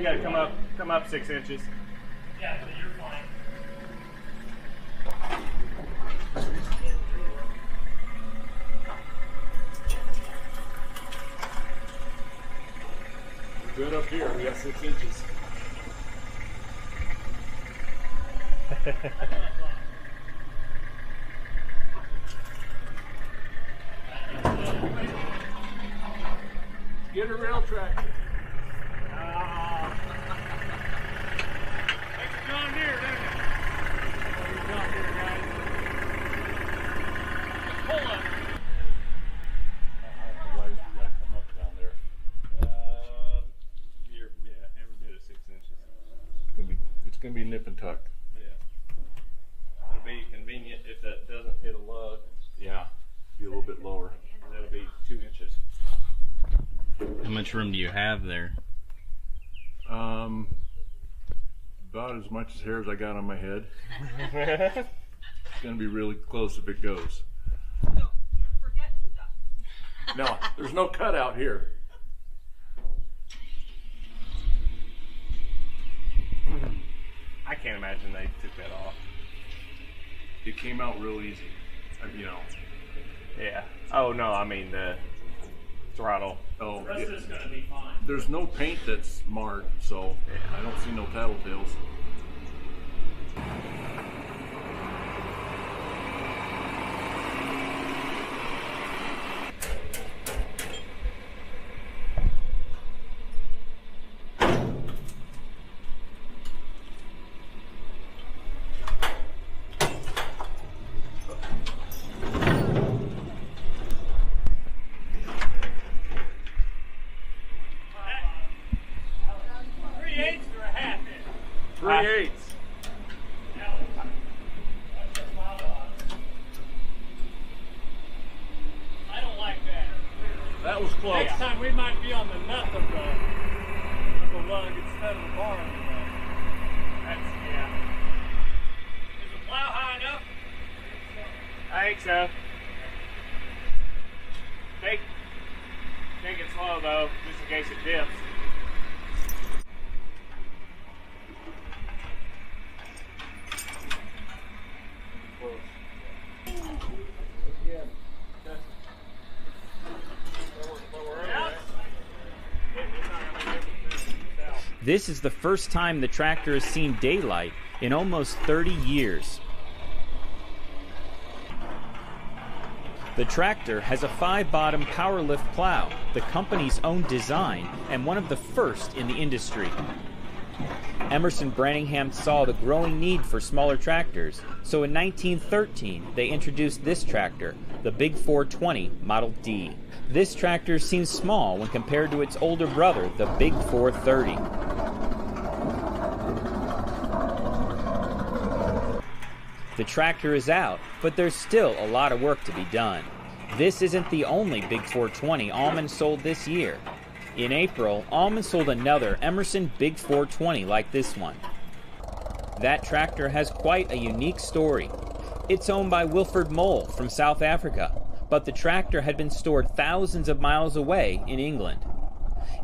You gotta come up 6 inches. Yeah, so you're fine. We're good up here. We got 6 inches. Get a rail tractor. Makes John Deere, doesn't it? John Deere, guys. Pull up. Why do you gotta come up down there? Every bit of 6 inches. It's gonna be nip and tuck. Yeah. It'll be convenient if that doesn't hit a lug. Yeah, be a little bit lower. That'll be 2 inches. How much room do you have there? About as much hair as I got on my head. It's gonna be really close if it goes. Don't forget to duck. No, there's no cutout here. I can't imagine they took that off. It came out real easy, you know. Yeah. Oh no, I mean the throttle. Oh, The rest is going to be fine. there's no paint that's marred, so I don't see no tattletales. I don't like that. That was close. Next time we might be on the nut of the lug instead of the bar. That's yeah. Is the plow high enough? I think so. Take it slow though, just in case it dips. This is the first time the tractor has seen daylight in almost 30 years. The tractor has a 5-bottom power lift plow, the company's own design and one of the first in the industry. Emerson Branningham saw the growing need for smaller tractors, so in 1913 they introduced this tractor, the Big 420 Model D. This tractor seems small when compared to its older brother, the Big 430. The tractor is out, but there's still a lot of work to be done. This isn't the only Big 420 Allman sold this year. In April, Allman sold another Emerson Big 420 like this one. That tractor has quite a unique story. It's owned by Wilfred Mole from South Africa, but the tractor had been stored thousands of miles away in England.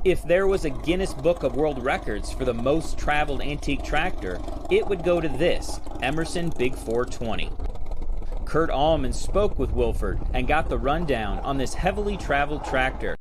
If there was a Guinness Book of World Records for the most traveled antique tractor, it would go to this Emerson Big 420. Kurt Allman spoke with Wilfred and got the rundown on this heavily traveled tractor.